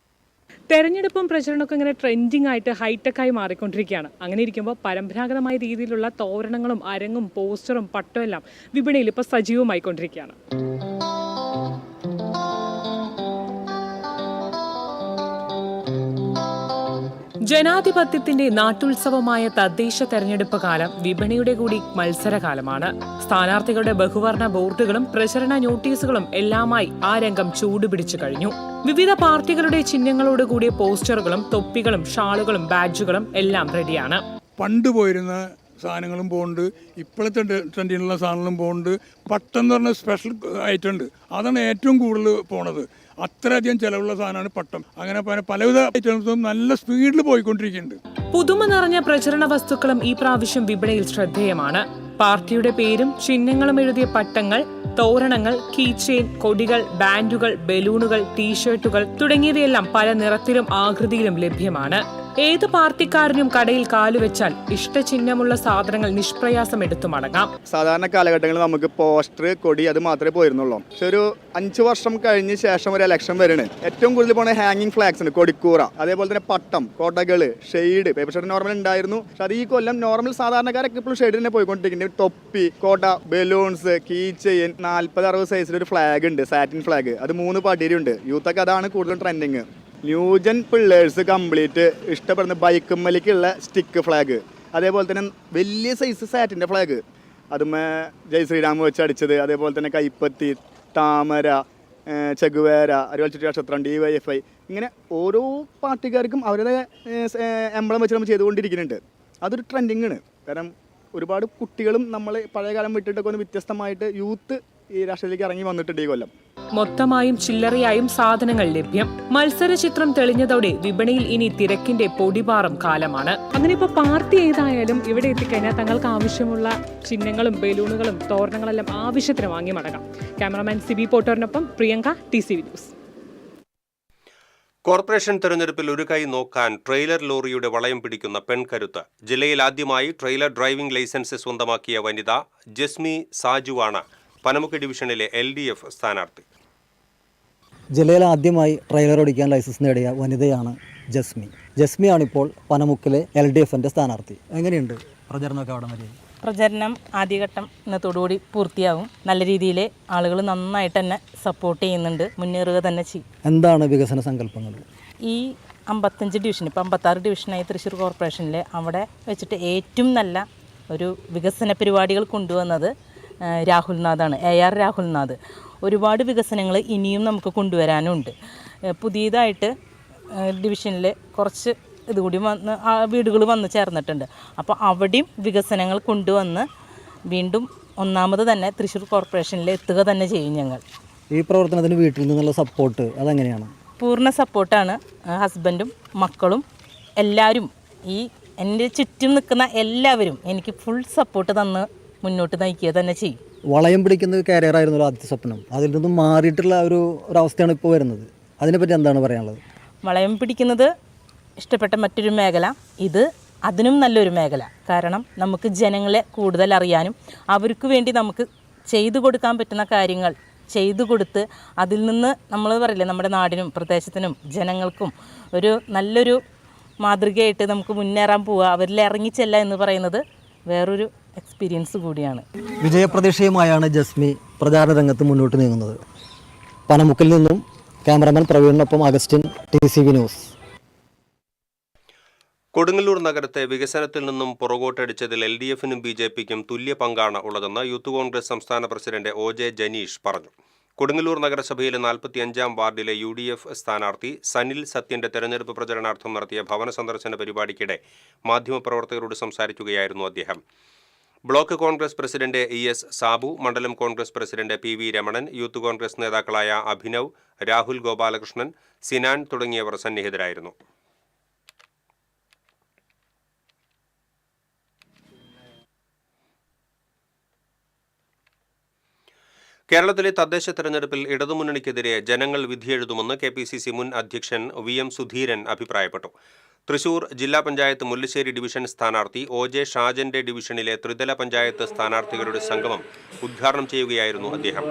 തെരഞ്ഞെടുപ്പും പ്രചരണമൊക്കെ ഇങ്ങനെ ട്രെൻഡിങ് ആയിട്ട് ഹൈടെക്കായി മാറിക്കൊണ്ടിരിക്കുകയാണ്. അങ്ങനെ ഇരിക്കുമ്പോൾ പരമ്പരാഗതമായ രീതിയിലുള്ള തോരണങ്ങളും അരങ്ങും പോസ്റ്ററും പട്ടും എല്ലാം വിപണിയിൽ ഇപ്പോൾ സജീവമായിക്കൊണ്ടിരിക്കുകയാണ്. ജനാധിപത്യത്തിന്റെ നാട്ടുത്സവമായ തദ്ദേശ തെരഞ്ഞെടുപ്പ് കാലം വിപണിയുടെ കൂടി മത്സരകാലമാണ്. സ്ഥാനാർത്ഥികളുടെ ബഹുവർണ്ണ ബോർഡുകളും പ്രചരണ നോട്ടീസുകളും എല്ലാമായി ആ രംഗം ചൂടുപിടിച്ചു കഴിഞ്ഞു. വിവിധ പാർട്ടികളുടെ ചിഹ്നങ്ങളോട് കൂടിയ പോസ്റ്ററുകളും തൊപ്പികളും ഷാളുകളും ബാഡ്ജുകളും എല്ലാം റെഡിയാണ്. പണ്ട് പോയിരുന്ന സാധനങ്ങളും പോകുന്നുണ്ട്, ഇപ്പോഴത്തെ ട്രെൻഡിനുള്ള സാധനങ്ങളും പോകുന്നുണ്ട്. പട്ടെന്ന് പറഞ്ഞ സ്പെഷ്യൽ ഐറ്റം ഉണ്ട്, അതാണ് ഏറ്റവും കൂടുതൽ പോണത്. അത്രയധികം ചെലവുള്ള സാധനമാണ് പട്ടം. അങ്ങനെ പലവിധ ഐറ്റംസും നല്ല സ്പീഡിൽ പോയിക്കൊണ്ടിരിക്കുന്നുണ്ട്. പുതുമ നിറഞ്ഞ പ്രചരണ വസ്തുക്കളും ഈ പ്രാവശ്യം വിപണിയിൽ ശ്രദ്ധേയമാണ്. പാർട്ടിയുടെ പേരും ചിഹ്നങ്ങളും എഴുതിയ പട്ടങ്ങൾ, തോരണങ്ങൾ, കീചെയിൻ, കൊടികൾ, ബാൻഡുകൾ, ബലൂണുകൾ, ടീഷർട്ടുകൾ തുടങ്ങിയവയെല്ലാം പല നിറത്തിലും ആകൃതിയിലും ലഭ്യമാണ്. ഏത് പാർട്ടിക്കാരനും കടയിൽ കാലുവെച്ചാൽ ഇഷ്ടചിഹ്നമുള്ള സാധനങ്ങൾ നിഷ്പ്രയാസം എടുത്തു മടങ്ങാം. സാധാരണ കാലഘട്ടങ്ങളിൽ നമുക്ക് പോസ്റ്റർ, കൊടി അത് മാത്രമേ പോയിരുന്നുള്ളൂ. പക്ഷെ ഒരു 5 വർഷം കഴിഞ്ഞ ശേഷം ഒരു ഇലക്ഷൻ വരുന്നത് ഏറ്റവും കൂടുതൽ പോണ ഹാങ്ങിങ് ഫ്ലാഗ്സ് ഉണ്ട്, കൊടിക്കൂറ, അതേപോലെ തന്നെ പട്ടം, കൊടകള്, ഷെയ്ഡ്. പേപ്പർ ഷെയ്ഡ് നോർമൽ ഉണ്ടായിരുന്നു, പക്ഷെ അത് ഈ കൊല്ലം നോർമൽ സാധാരണക്കാരൊക്കെ ഇപ്പോഴും ഷെയ്ഡ് തന്നെ പോയിക്കൊണ്ടിരിക്കുന്നുണ്ട്. തൊപ്പി, കൊട, ബലൂൺസ്, കീ ചെയിൻ, 40-60 സൈസിലൊരു ഫ്ലാഗ് ഉണ്ട്, സാറ്റിൻ ഫ്ലാഗ്. അത് 3 പടിയിലുണ്ട്. യൂത്തൊക്കെ അതാണ് കൂടുതലും ട്രെൻഡിങ്. ന്യൂജൻ പിള്ളേഴ്സ് കംപ്ലീറ്റ് ഇഷ്ടപ്പെടുന്ന ബൈക്കുമ്മലേക്കുള്ള സ്റ്റിക്ക് ഫ്ലാഗ്, അതേപോലെ തന്നെ വലിയ സൈസ് സാറ്റിൻ്റെ ഫ്ലാഗ്, അതുമേ ജയ് ശ്രീരാം വെച്ച് അടിച്ചത്, അതേപോലെ തന്നെ കൈപ്പത്തി, താമര, ചെഗുവേര, അരുവാൾ നക്ഷത്രം, DYFI, ഇങ്ങനെ ഓരോ പാർട്ടിക്കാർക്കും അവരുടെ എംബ്ലം വെച്ച് നമ്മൾ ചെയ്തുകൊണ്ടിരിക്കുന്നുണ്ട്. അതൊരു ട്രെൻഡിങ്ങാണ്. കാരണം ഒരുപാട് കുട്ടികളും നമ്മൾ പഴയകാലം വിട്ടിട്ടൊക്കെ ഒന്ന് വ്യത്യസ്തമായിട്ട് യൂത്ത് ഈ രാഷ്ട്രീയത്തിലേക്ക് ഇറങ്ങി വന്നിട്ടുണ്ട് ഈ കൊല്ലം. മൊത്തമായും ചില്ലറയായും സാധനങ്ങൾ ലഭ്യം. മത്സര ചിത്രം തെളിഞ്ഞതോടെ വിപണിയിൽ ഇനി തിരക്കിന്റെ പൊടിപാറും കാലമാണ്. അങ്ങനെ ഇപ്പോൾ പാർട്ടി ഏതായാലും ഇവിടെ എത്തിക്കഴിഞ്ഞാൽ തങ്ങൾക്ക് ആവശ്യമുള്ള ചിഹ്നങ്ങളും ബലൂണുകളും തോരണങ്ങളെല്ലാം ആവശ്യത്തിന് വാങ്ങി മടങ്ങാം. ക്യാമറാമാൻ സിബി പോട്ടോറിനൊപ്പം പ്രിയങ്ക, TCV ന്യൂസ്. കോർപ്പറേഷൻ തെരഞ്ഞെടുപ്പിൽ ഒരു കൈ നോക്കാൻ ട്രെയിലർ ലോറിയുടെ വളയം പിടിക്കുന്ന പെൺകരുത്ത്. ജില്ലയിൽ ആദ്യമായി ട്രെയിലർ ഡ്രൈവിംഗ് ലൈസൻസ് സ്വന്തമാക്കിയ വനിത ജസ്മി സാജുവാണ് പനമുക്ക് ഡിവിഷനിലെ LDF സ്ഥാനാർത്ഥി. ജില്ലയിൽ ആദ്യമായി ട്രെയിലർ ഓടിക്കാൻ ലൈസൻസ് നേടിയ വനിതയാണ് ജസ്മിയാണിപ്പോൾ പനമുക്കിലെ LDFന്റെ സ്ഥാനാർത്ഥി. എങ്ങനെയുണ്ട് പ്രചരണമൊക്കെ അവിടെ വരെ? പ്രചരണം ആദ്യഘട്ടം ഇന്നത്തോടുകൂടി പൂർത്തിയാവും. നല്ല രീതിയിൽ ആളുകൾ നന്നായിട്ട് തന്നെ സപ്പോർട്ട് ചെയ്യുന്നുണ്ട്, മുന്നേറുക തന്നെ ചെയ്യും. എന്താണ് വികസന സങ്കല്പങ്ങൾ? ഈ 55 ഡിവിഷൻ, ഇപ്പോൾ 56 ഡിവിഷനായി തൃശ്ശൂർ കോർപ്പറേഷനിൽ അവിടെ വെച്ചിട്ട് ഏറ്റവും നല്ല ഒരു വികസന പരിപാടികൾ കൊണ്ടുവന്നത് രാഹുൽനാഥാണ്, AR രാഹുൽനാഥ്. ഒരുപാട് വികസനങ്ങൾ ഇനിയും നമുക്ക് കൊണ്ടുവരാനുണ്ട്. പുതിയതായിട്ട് ഡിവിഷനിൽ കുറച്ച് ഇതുകൂടി വന്ന് വീടുകൾ വന്ന് ചേർന്നിട്ടുണ്ട്. അപ്പോൾ അവിടെയും വികസനങ്ങൾ കൊണ്ടുവന്ന് വീണ്ടും ഒന്നാമത് തന്നെ തൃശ്ശൂർ കോർപ്പറേഷനിൽ എത്തുക തന്നെ ചെയ്യും ഞങ്ങൾ. ഈ പ്രവർത്തനത്തിന് വീട്ടിൽ നിന്നുള്ള സപ്പോർട്ട് അതെങ്ങനെയാണ്? പൂർണ്ണ സപ്പോർട്ടാണ്. ഹസ്ബൻഡും മക്കളും എല്ലാവരും, ഈ എൻ്റെ ചുറ്റും നിൽക്കുന്ന എല്ലാവരും എനിക്ക് ഫുൾ സപ്പോർട്ട് തന്ന് മുന്നോട്ട് നയിക്കുക തന്നെ ചെയ്യും. വളയം പിടിക്കുന്നത് കാരിയറായിരുന്നല്ലോ ആദ്യ സ്വപ്നം, അതിൽ നിന്നും മാറിയിട്ടുള്ള ഒരവസ്ഥയാണ് ഇപ്പോൾ വരുന്നത്. അതിനെപ്പറ്റി എന്താണ് പറയാനുള്ളത്? വളയം പിടിക്കുന്നത് ഇഷ്ടപ്പെട്ട മറ്റൊരു മേഖല, ഇത് അതിനും നല്ലൊരു മേഖല. കാരണം നമുക്ക് ജനങ്ങളെ കൂടുതൽ അറിയാനും അവർക്ക് വേണ്ടി നമുക്ക് ചെയ്തു കൊടുക്കാൻ പറ്റുന്ന കാര്യങ്ങൾ ചെയ്തു കൊടുത്ത് അതിൽ നിന്ന് നമ്മൾ പറയില്ലേ, നമ്മുടെ നാടിനും പ്രദേശത്തിനും ജനങ്ങൾക്കും ഒരു നല്ലൊരു മാതൃകയായിട്ട് നമുക്ക് മുന്നേറാൻ പോവുക, അവരിൽ ഇറങ്ങിച്ചെല്ല എന്ന് പറയുന്നത് വേറൊരു എക്സ്പീരിയൻസ് കൂടിയാണ്. വിജയപ്രതീക്ഷയുമായാണ് ജസ്മി പ്രചാരണ രംഗത്ത് മുന്നോട്ട് നീങ്ങുന്നത്. പനമുക്കിൽ നിന്നും ക്യാമറമാൻ പ്രവീണിനൊപ്പം അഗസ്റ്റിൻ, TCV ന്യൂസ്. കൊടുങ്ങല്ലൂർ നഗരത്തെ വികസനത്തിൽ നിന്നും പുറകോട്ടടിച്ചതിൽ LDFനും BJPക്കും തുല്യ പങ്കാണ് ഉള്ളതെന്ന് യൂത്ത് കോൺഗ്രസ് സംസ്ഥാന പ്രസിഡന്റ് OJ ജനീഷ് പറഞ്ഞു. കൊടുങ്ങല്ലൂർ നഗരസഭയിലെ 45-ാം വാർഡിലെ UDF സ്ഥാനാർത്ഥി സനിൽ സത്യന്റെ തെരഞ്ഞെടുപ്പ് പ്രചരണാർത്ഥം നടത്തിയ ഭവന സന്ദർശന പരിപാടിക്കിടെ മാധ്യമപ്രവർത്തകരോട് സംസാരിക്കുകയായിരുന്നു അദ്ദേഹം. Block Congress president ES Sabu, മണ്ഡലം Congress president PV Ramanan, youth Congress നേതാക്കളായ അഭിനവ്, രാഹുൽ ഗോപാലകൃഷ്ണൻ, സിനാൻ തുടങ്ങിയവർ സന്നിഹിതരായിരുന്നു. കേരളത്തിലെ തദ്ദേശ തെരഞ്ഞെടുപ്പിൽ ഇടതുമുന്നണിക്കെതിരെ ജനങ്ങൾ വിധിയെഴുതുമെന്ന് KPCC മുൻ അധ്യക്ഷൻ VM സുധീരൻ അഭിപ്രായപ്പെട്ടു. തൃശൂർ ജില്ലാ പഞ്ചായത്ത് മുല്ലശ്ശേരി ഡിവിഷൻ സ്ഥാനാർത്ഥി OJ ഷാജന്റെ ഡിവിഷനിലെ ത്രിതല പഞ്ചായത്ത് സ്ഥാനാർത്ഥികളുടെ സംഗമം ഉദ്ഘാടനം ചെയ്യുകയായിരുന്നു അദ്ദേഹം.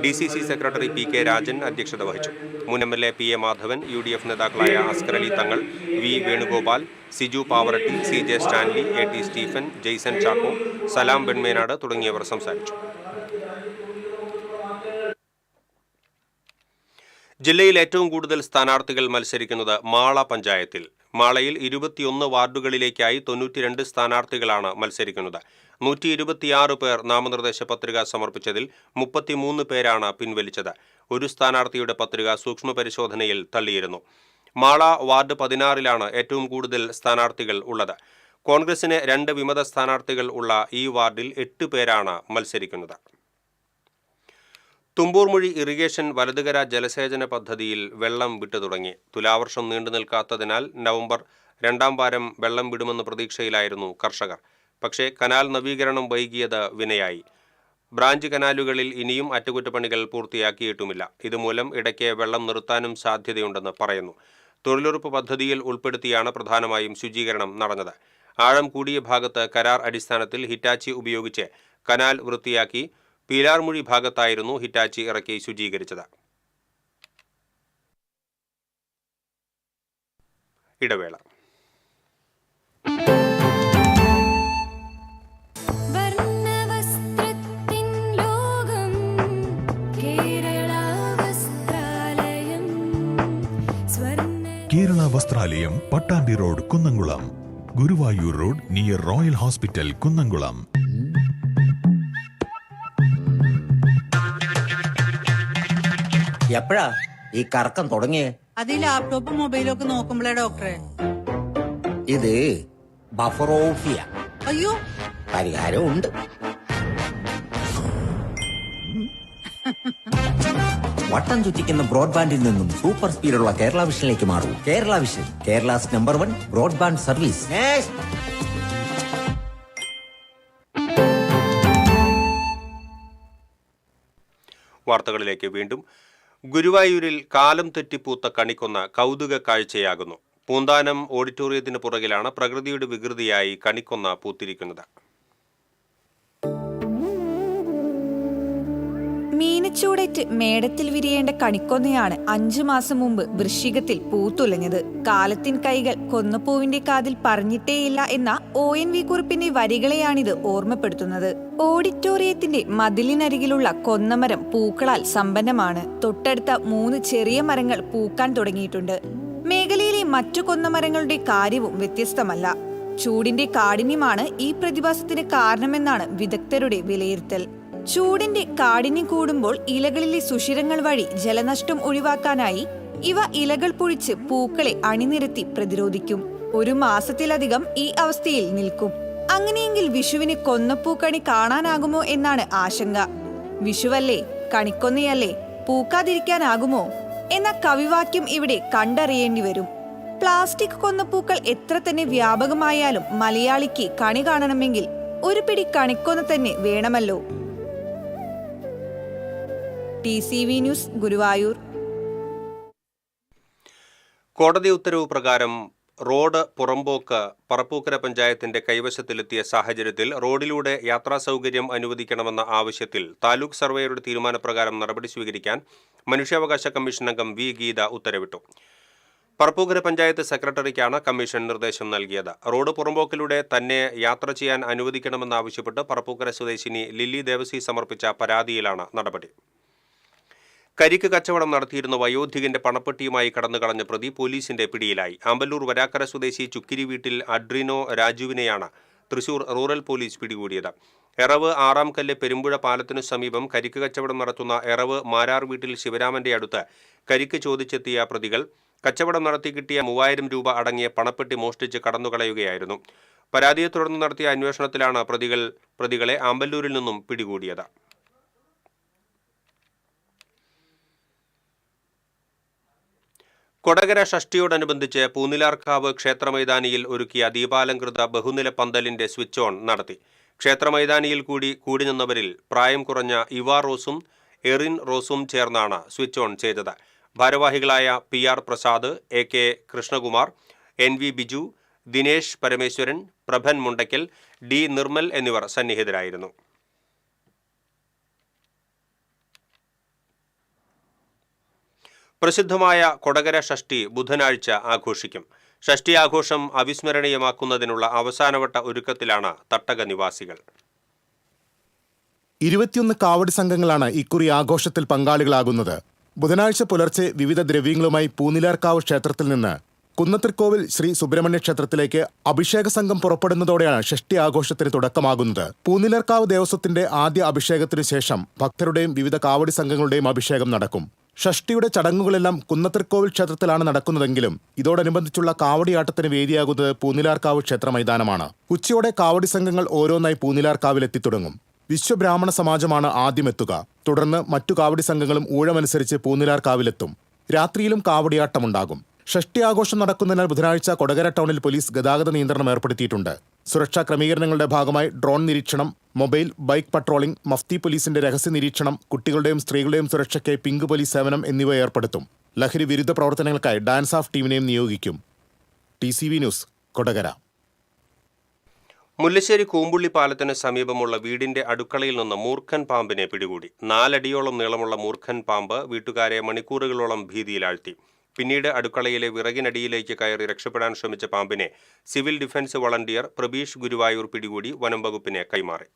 DCC സെക്രട്ടറി PK രാജൻ അധ്യക്ഷത വഹിച്ചു. മുൻ MLA PA മാധവൻ, UDF നേതാക്കളായ Askar Ali Thangal, V Venugopal, Siju Pavaratti, CJ Stanley, AT Stephen, Jaison Chacko, Salam Venmenad തുടങ്ങിയവർ സംസാരിച്ചു. ജില്ലയിൽ ഏറ്റവും കൂടുതൽ സ്ഥാനാർത്ഥികൾ മത്സരിക്കുന്നത് മാള പഞ്ചായത്തിൽ. മാളയിൽ 21 വാർഡുകളിലേക്കായി 92 സ്ഥാനാർത്ഥികളാണ് മത്സരിക്കുന്നത്. 126 പേർ നാമനിർദ്ദേശ പത്രിക സമർപ്പിച്ചതിൽ 33 പേരാണ് പിൻവലിച്ചത്. ഒരു സ്ഥാനാർത്ഥിയുടെ പത്രിക സൂക്ഷ്മ പരിശോധനയിൽ തള്ളിയിരുന്നു. മാള വാർഡ് 16-ലാണ് ഏറ്റവും കൂടുതൽ സ്ഥാനാർത്ഥികൾ ഉള്ളത്. കോൺഗ്രസിന് 2 വിമത സ്ഥാനാർത്ഥികൾ ഉള്ള ഈ വാർഡിൽ 8 പേരാണ് മത്സരിക്കുന്നത്. തുമ്പൂർമൊഴി ഇറിഗേഷൻ വലതുകര ജലസേചന പദ്ധതിയിൽ വെള്ളം വിട്ടു തുടങ്ങി. തുലാവർഷം നീണ്ടു നിൽക്കാത്തതിനാൽ നവംബർ 2-ാം വാരം വെള്ളം വിടുമെന്ന പ്രതീക്ഷയിലായിരുന്നു കർഷകർ. പക്ഷേ കനാൽ നവീകരണം വൈകിയത് വിനയായി. ബ്രാഞ്ച് കനാലുകളിൽ ഇനിയും അറ്റകുറ്റപ്പണികൾ പൂർത്തിയാക്കിയിട്ടുമില്ല. ഇതുമൂലം ഇടയ്ക്ക് വെള്ളം നിർത്താനും സാധ്യതയുണ്ടെന്ന് പറയുന്നു. തൊഴിലുറപ്പ് പദ്ധതിയിൽ ഉൾപ്പെടുത്തിയാണ് പ്രധാനമായും ശുചീകരണം നടന്നത്. ആഴം കൂടിയ ഭാഗത്ത് കരാർ അടിസ്ഥാനത്തിൽ ഹിറ്റാച്ചി ഉപയോഗിച്ച് കനാൽ വൃത്തിയാക്കി. പീലാർമൊഴി ഭാഗത്തായിരുന്നു ഹിറ്റാച്ചി ഇറക്കി ശുചീകരിച്ചത്. ഇടവേള. വസ്ത്രാലയം, Pattambi road, Kunnamkulam. Guruvayur road near royal hospital, Kunnamkulam. എപ്പോഴാ ഈ കറക്കം തുടങ്ങിയേ? അത് ഈ ലാപ്ടോപ്പും മൊബൈലും ഒക്കെ നോക്കുമ്പോഴേ ഡോക്ടറെ. ഇത് ബഫറോഫിയ. അയ്യോ, പരിഹാരം ഉണ്ട്. വട്ടം ചുറ്റിക്കുന്ന ബ്രോഡ്ബാൻഡിൽ നിന്നും സൂപ്പർ സ്പീഡുള്ള കേരള വിഷനിലേക്ക് മാറൂ. Kerala vision, Kerala's number 1 broadband service. വാർത്തകളിലേക്ക് വീണ്ടും. ഗുരുവായൂരിൽ കാലം തെറ്റിപ്പൂത്ത കണിക്കൊന്ന കൗതുക കാഴ്ചയാകുന്നു. പൂന്താനം ഓഡിറ്റോറിയത്തിന് പുറകിലാണ് പ്രകൃതിയുടെ വികൃതിയായി കണിക്കൊന്ന പൂത്തിരിക്കുന്നത്. മീനച്ചൂടേറ്റ് മേടത്തിൽ വിരിയേണ്ട കണിക്കൊന്നയാണ് 5 മാസം മുമ്പ് വൃശ്ചികത്തിൽ പൂത്തുലഞ്ഞത്. കാലത്തിൻ കൈകൾ കൊന്നപ്പൂവിന്റെ കാതിൽ പറഞ്ഞിട്ടേയില്ല എന്ന ONV കുറിപ്പിന്റെ വരികളെയാണിത് ഓർമ്മപ്പെടുത്തുന്നത്. ഓഡിറ്റോറിയത്തിന്റെ മതിലിനരികിലുള്ള കൊന്നമരം പൂക്കളാൽ സമ്പന്നമാണ്. തൊട്ടടുത്ത 3 ചെറിയ മരങ്ങൾ പൂക്കാൻ തുടങ്ങിയിട്ടുണ്ട്. മേഖലയിലെ മറ്റു കൊന്നമരങ്ങളുടെ കാര്യവും വ്യത്യസ്തമല്ല. ചൂടിന്റെ കാഠിന്യമാണ് ഈ പ്രതിഭാസത്തിന് കാരണമെന്നാണ് വിദഗ്ധരുടെ വിലയിരുത്തൽ. ചൂടിന്റെ കാഠിന്യം കൂടുമ്പോൾ ഇലകളിലെ സുഷിരങ്ങൾ വഴി ജലനഷ്ടം ഒഴിവാക്കാനായി ഇവ ഇലകൾ പൊഴിച്ച് പൂക്കളെ അണിനിരത്തി പ്രതിരോധിക്കും. 1 മാസത്തിലധികം ഈ അവസ്ഥയിൽ നിൽക്കും. അങ്ങനെയെങ്കിൽ വിഷുവിന് കൊന്നപ്പൂക്കണി കാണാനാകുമോ എന്നാണ് ആശങ്ക. വിഷുവല്ലേ, കണിക്കൊന്നയല്ലേ, പൂക്കാതിരിക്കാനാകുമോ എന്ന കവിവാക്യം ഇവിടെ കണ്ടറിയേണ്ടി വരും. പ്ലാസ്റ്റിക് കൊന്നപ്പൂക്കൾ എത്ര തന്നെ വ്യാപകമായാലും മലയാളിക്ക് കണി കാണണമെങ്കിൽ ഒരു പിടി കണിക്കൊന്ന തന്നെ വേണമല്ലോ. TCV news, Guruvayur. കോടതി ഉത്തരവ് പ്രകാരം റോഡ് പുറമ്പോക്ക് പറപ്പൂക്കര പഞ്ചായത്തിന്റെ കൈവശത്തിലെത്തിയ സാഹചര്യത്തിൽ റോഡിലൂടെ യാത്രാ സൗകര്യം അനുവദിക്കണമെന്ന ആവശ്യത്തിൽ താലൂക്ക് സർവേയറുടെ തീരുമാനപ്രകാരം നടപടി സ്വീകരിക്കാൻ മനുഷ്യാവകാശ കമ്മീഷൻ അംഗം V. ഗീത ഉത്തരവിട്ടു. പറപ്പൂക്കര പഞ്ചായത്ത് സെക്രട്ടറിക്കാണ് കമ്മീഷൻ നിർദ്ദേശം നൽകിയത്. റോഡ് പുറമ്പോക്കിലൂടെ തന്നെ യാത്ര ചെയ്യാൻ അനുവദിക്കണമെന്നാവശ്യപ്പെട്ട് പറപ്പൂക്കര സ്വദേശിനി ലില്ലി ദേവസി സമർപ്പിച്ച പരാതിയിലാണ് നടപടി. കരിക്ക് കച്ചവടം നടത്തിയിരുന്ന വയോധികന്റെ പണപ്പെട്ടിയുമായി കടന്നുകളഞ്ഞ പ്രതി പോലീസിന്റെ പിടിയിലായി. ആമ്പല്ലൂർ വരാക്കര സ്വദേശി ചുക്കിരി വീട്ടിൽ അഡ്രിനോ രാജുവിനെയാണ് തൃശൂർ റൂറൽ പോലീസ് പിടികൂടിയത്. എറവ് 6 കല്ല് പെരുമ്പുഴ പാലത്തിനു സമീപം കരിക്ക് കച്ചവടം നടത്തുന്ന എറവ് മാരാർ വീട്ടിൽ ശിവരാമന്റെ അടുത്ത് കരിക്ക് ചോദിച്ചെത്തിയ പ്രതികൾ കച്ചവടം നടത്തി കിട്ടിയ 3000 രൂപ അടങ്ങിയ പണപ്പെട്ടി മോഷ്ടിച്ച് കടന്നുകളയുകയായിരുന്നു. പരാതിയെ തുടർന്ന് നടത്തിയ അന്വേഷണത്തിലാണ് പ്രതികളെ ആമ്പല്ലൂരിൽ നിന്നും പിടികൂടിയത്. കൊടകര ഷഷ്ടിയോടനുബന്ധിച്ച് പൂനിലാർക്കാവ് ക്ഷേത്രമൈതാനിയിൽ ഒരുക്കിയ ദീപാലങ്കൃത ബഹുനില പന്തലിന്റെ സ്വിച്ച് ഓൺ നടത്തി. ക്ഷേത്രമൈതാനിയിൽ കൂടി നിന്നവരിൽ പ്രായം കുറഞ്ഞ ഇവ റോസും എറിൻ റോസും ചേർന്നാണ് സ്വിച്ച് ഓൺ ചെയ്തത്. ഭാരവാഹികളായ PR Prasad, AK Krishnakumar, NV Biju, Dinesh Parameswaran, Prabhan Mundakkal, D Nirmal എന്നിവർ സന്നിഹിതരായിരുന്നു. പ്രസിദ്ധമായ കൊടകര ഷഷ്ടി ബുധനാഴ്ച ആഘോഷിക്കും. ഷഷ്ടി ആഘോഷം അവിസ്മരണീയമാക്കുന്നതിനുള്ള അവസാനവട്ട ഒരുക്കത്തിലാണ് തട്ടക നിവാസികൾ. 21 കാവടി സംഘങ്ങളാണ് ഇക്കുറി ആഘോഷത്തിൽ പങ്കാളികളാകുന്നത്. ബുധനാഴ്ച പുലർച്ചെ വിവിധ ദ്രവ്യങ്ങളുമായി പൂനിലാർക്കാവ് ക്ഷേത്രത്തിൽ നിന്ന് കുന്നത്തിർക്കോവിൽ ശ്രീ സുബ്രഹ്മണ്യ ക്ഷേത്രത്തിലേക്ക് അഭിഷേക സംഘം പുറപ്പെടുന്നതോടെയാണ് ഷഷ്ടി ആഘോഷത്തിന് തുടക്കമാകുന്നത്. പൂനിലാർക്കാവ് ദേവസ്വത്തിന്റെ ആദ്യ അഭിഷേകത്തിനു ശേഷം ഭക്തരുടെയും വിവിധ കാവടി സംഘങ്ങളുടെയും അഭിഷേകം നടക്കും. ഷഷ്ടിയുടെ ചടങ്ങുകളെല്ലാം കുന്നത്തിർക്കോവിൽ ക്ഷേത്രത്തിലാണ് നടക്കുന്നതെങ്കിലും ഇതോടനുബന്ധിച്ചുള്ള കാവടിയാട്ടത്തിന് വേദിയാകുന്നത് പൂനിലാർക്കാവ് ക്ഷേത്ര മൈതാനമാണ്. ഉച്ചയോടെ കാവടി സംഘങ്ങൾ ഓരോന്നായി പൂനിലാർക്കാവിലെത്തിത്തുടങ്ങും. വിശ്വബ്രാഹ്മണ സമാജമാണ് ആദ്യമെത്തുക. തുടർന്ന് മറ്റു കാവടി സംഘങ്ങളും ഊഴമനുസരിച്ച് പൂനിലാർക്കാവിലെത്തും. രാത്രിയിലും കാവടിയാട്ടമുണ്ടാകും. ഷഷ്ടി ആഘോഷം നടക്കുന്നതിനാൽ ബുധനാഴ്ച കൊടകര ടൗണിൽ പോലീസ് ഗതാഗത നിയന്ത്രണം ഏർപ്പെടുത്തിയിട്ടുണ്ട്. സുരക്ഷാ ക്രമീകരണങ്ങളുടെ ഭാഗമായി ഡ്രോൺ നിരീക്ഷണം, മൊബൈൽ, ബൈക്ക് പട്രോളിംഗ്, മഫ്തി പോലീസിന്റെ രഹസ്യ നിരീക്ഷണം, കുട്ടികളുടെയും സ്ത്രീകളുടെയും സുരക്ഷയ്ക്ക് പിങ്ക് പോലീസ് സേവനം എന്നിവ ഏർപ്പെടുത്തും. ലഹരി വിരുദ്ധ പ്രവർത്തനങ്ങൾക്കായി ഡാൻസ് ഓഫ് ടീമിനെയും നിയോഗിക്കും. TCV news, Kodakara. മുല്ലശ്ശേരി കൂമ്പുള്ളി പാലത്തിന് സമീപമുള്ള വീടിന്റെ അടുക്കളയിൽ നിന്ന് മൂർഖൻ പാമ്പിനെ പിടികൂടി. 4 അടിയോളം നീളമുള്ള മൂർഖൻ പാമ്പ് വീട്ടുകാരെ മണിക്കൂറുകളോളം ഭീതിയിലാഴ്ത്തി. പിന്നീട് അടുക്കളയിലെ വിറകിനടിയിലേക്ക് കയറി രക്ഷപ്പെടാൻ ശ്രമിച്ച പാമ്പിനെ civil defence volunteer Prabeesh Guruvayur പിടികൂടി വനം വകുപ്പിനെ കൈമാറി.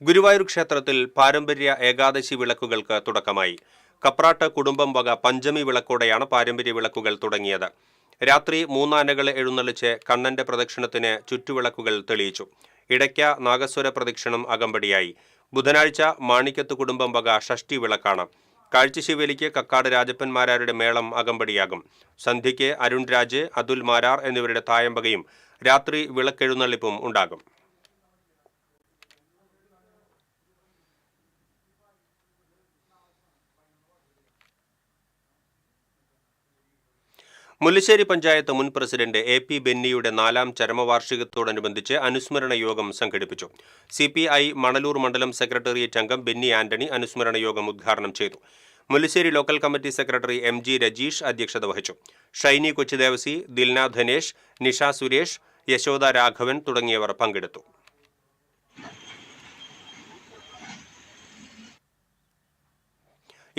ഗുരുവായൂർ ക്ഷേത്രത്തിൽ പാരമ്പര്യ ഏകാദശി വിളക്കുകൾക്ക് തുടക്കമായി. കപ്രാട്ട് കുടുംബം വക പഞ്ചമി വിളക്കോടെയാണ് പാരമ്പര്യ വിളക്കുകൾ തുടങ്ങിയത്. രാത്രി 3 ആനകളെ എഴുന്നള്ളിച്ച് കണ്ണന്റെ പ്രദക്ഷിണത്തിന് ചുറ്റുവിളക്കുകൾ തെളിയിച്ചു. ഇടയ്ക്ക നാഗസ്വര പ്രദക്ഷിണം അകമ്പടിയായി. ബുധനാഴ്ച മാണിക്കത്ത് കുടുംബം വക ഷഷ്ടി വിളക്കാണ്. കാഴ്ചശിവേലിക്ക് കക്കാട് രാജപ്പന്മാരാരുടെ മേളം അകമ്പടിയാകും. സന്ധ്യയ്ക്ക് അരുൺ രാജ്, അതുൽ മാരാർ എന്നിവരുടെ തായമ്പകയും രാത്രി വിളക്കെഴുന്നള്ളിപ്പും ഉണ്ടാകും. മുല്ലശ്ശേരി പഞ്ചായത്ത് മുൻ പ്രസിഡന്റ് AP ബെന്നിയുടെ 4ാം ചരമവാർഷികത്തോടനുബന്ധിച്ച് അനുസ്മരണ യോഗം സംഘടിപ്പിച്ചു. CPI മണലൂർ മണ്ഡലം സെക്രട്ടേറിയറ്റ് അംഗം ബെന്നി ആന്റണി അനുസ്മരണ യോഗം ഉദ്ഘാടനം ചെയ്തു. Mullassery local committee secretary MG Rajeesh അധ്യക്ഷത വഹിച്ചു. ഷൈനി കൊച്ചുദേവസി, ദിൽന ധനേഷ്, നിഷ സുരേഷ്, യശോദ രാഘവൻ തുടങ്ങിയവർ പങ്കെടുത്തു.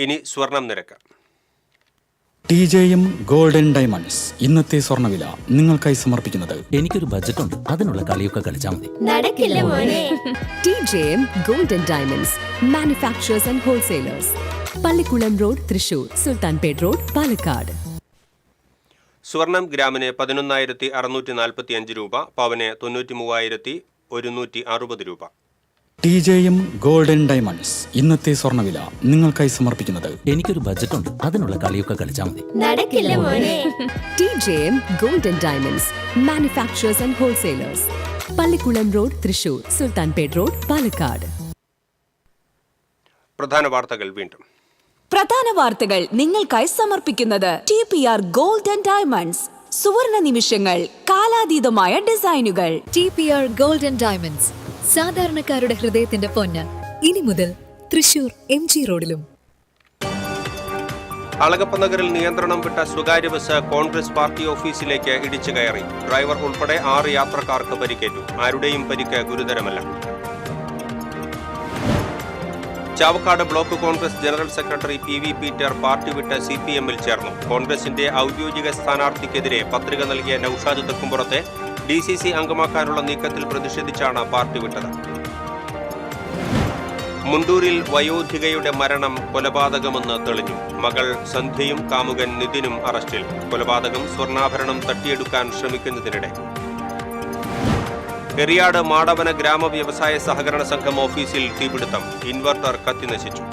ഇനി സ്വർണം നിരക്ക്. TJM ഗോൾഡൻ ഡയമണ്ട്സ് ഇന്നത്തെ സ്വർണ്ണവില നിങ്ങൾക്കായി സമർപ്പിക്കുന്നത്. എനിക്കൊരു ബജറ്റ് ഉണ്ട്, അതിനുള്ള കളിയൊക്കെ കളിച്ചാൽ മതി. നടക്കില്ല മോനെ. TJM golden diamonds manufacturers and wholesalers, Pallikulam road, Thrissur, Sultanpet road, Palakkad. സ്വർണം ഗ്രാമിന് 11,645 രൂപ, പവന് 93,160 രൂപ. TJM ഗോൾഡൻ ഡയമണ്ട്സ് ഇന്നത്തെ സ്വർണ്ണവില നിങ്ങൾക്കായി സമർപ്പിക്കുന്നത്. എനിക്കൊരു ബജറ്റ് ഉണ്ട്, അതിനുള്ള കളിയൊക്കെ കളിച്ചാൽ മതി. നടക്കില്ല മോനെ. TJM golden diamonds manufacturers and wholesalers, Pallikulam road, Thrissur, Sultanpet road, Palakkad. പ്രധാന വാർത്തകൾ വീണ്ടും. പ്രധാന വാർത്തകൾ നിങ്ങൾക്കായി സമർപ്പിക്കുന്നത് TPR ഗോൾഡൻ ഡയമണ്ട്സ്. സുവർണ നിമിഷങ്ങൾ, കാലാതീതമായ ഡിസൈനുകൾ. TPR ഗോൾഡൻ ഡയമണ്ട്സ്, സാധാരണക്കാരുടെ ഹൃദയത്തിന്റെ പൊന്ന്. ഇനി മുതൽ തൃശൂർ MG റോഡിലും. അളഗപ്പ നഗറിൽ നിയന്ത്രണം വിട്ട സ്വകാര്യ ബസ് കോൺഗ്രസ് പാർട്ടി ഓഫീസിലേക്ക് ഇടിച്ചു കയറി. ഡ്രൈവർ ഉൾപ്പെടെ 6 യാത്രക്കാർക്ക് പരിക്കേറ്റു. ആരുടെയും പരിക്ക് ഗുരുതരമല്ല. Chavakkad block Congress general secretary PV Peter party വിട്ട് CPM-ൽ ചേർന്നു. കോൺഗ്രസിന്റെ ഔദ്യോഗിക സ്ഥാനാർത്ഥിക്കെതിരെ പത്രിക നൽകിയ നൌഷാദ് തെക്കുംപുറത്തെ DCC അംഗമാക്കാനുള്ള നീക്കത്തിൽ പ്രതിഷേധിച്ചാണ് പാർട്ടി വിട്ടത്. മുണ്ടൂരിൽ വയോധികയുടെ മരണം കൊലപാതകമെന്ന് തെളിഞ്ഞു. മകൾ സന്ധ്യയും കാമുകൻ നിതിനും അറസ്റ്റിൽ. കൊലപാതകം സ്വർണ്ണാഭരണം തട്ടിയെടുക്കാൻ ശ്രമിക്കുന്നതിനിടെ. എറിയാട് മാടവന ഗ്രാമ വ്യവസായ സഹകരണ സംഘം ഓഫീസിൽ തീപിടുത്തം. ഇൻവെർട്ടർ കത്തിനശിച്ചു.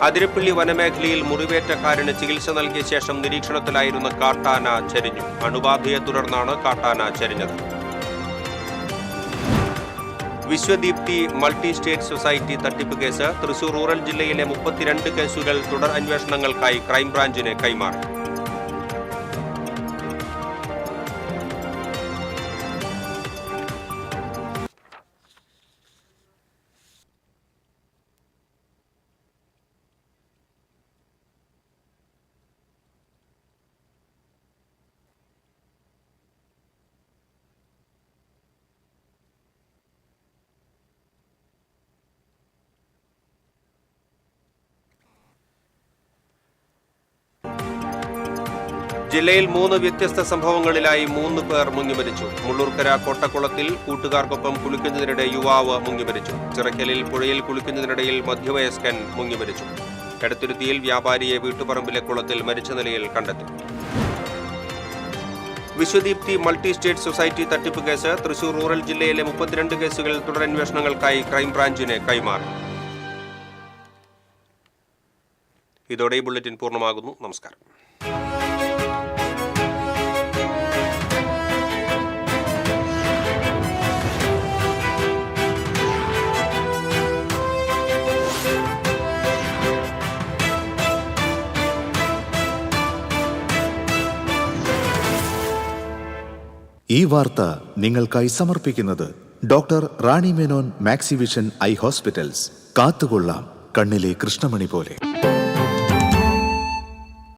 അതിരപ്പള്ളി വനമേഖലയിൽ മുറിവേറ്റക്കാരന് ചികിത്സ നൽകിയ ശേഷം നിരീക്ഷണത്തിലായിരുന്ന കാട്ടാന ചരിഞ്ഞു. അണുബാധയെ തുടർന്നാണ് കാട്ടാന ചരിഞ്ഞത്. വിശ്വദീപ്തി മൾട്ടി സ്റ്റേറ്റ് സൊസൈറ്റി തട്ടിപ്പ് കേസ്. തൃശൂർ റൂറൽ ജില്ലയിലെ 32 കേസുകൾ തുടർ അന്വേഷണങ്ങൾക്കായി ക്രൈംബ്രാഞ്ചിന് കൈമാറി. ജില്ലയിൽ 3 വ്യത്യസ്ത സംഭവങ്ങളിലായി 3 പേർ മുങ്ങിമരിച്ചു. മുള്ളൂർക്കര കോട്ടക്കുളത്തിൽ കൂട്ടുകാർക്കൊപ്പം കുളിക്കുന്നതിനിടെ യുവാവ് മുങ്ങിമരിച്ചു. ചിറക്കലിൽ പുഴയിൽ കുളിക്കുന്നതിനിടയിൽ മധ്യവയസ്കൻ മുങ്ങിമരിച്ചു. എടത്തുരുത്തിയിൽ വ്യാപാരിയെ വീട്ടുപറമ്പിലെ കുളത്തിൽ മരിച്ച നിലയിൽ കണ്ടെത്തി. വിശ്വദീപ്തി മൾട്ടി സ്റ്റേറ്റ് സൊസൈറ്റി തട്ടിപ്പ് കേസ്. തൃശൂർ റൂറൽ ജില്ലയിലെ 32 കേസുകൾ തുടരന്വേഷണങ്ങൾക്കായി ക്രൈംബ്രാഞ്ചിന് കൈമാറി. ഇതോടെ ഈ ബുള്ളറ്റിൻ പൂർണ്ണമാകുന്നു. നമസ്കാരം. ഈ വാർത്ത നിങ്ങൾക്കായി സമർപ്പിക്കുന്നത് doctor Rani Menon Maxivision I hospitals. കാത്തുകൊള്ളാം കണ്ണിലെ കൃഷ്ണമണി പോലെ.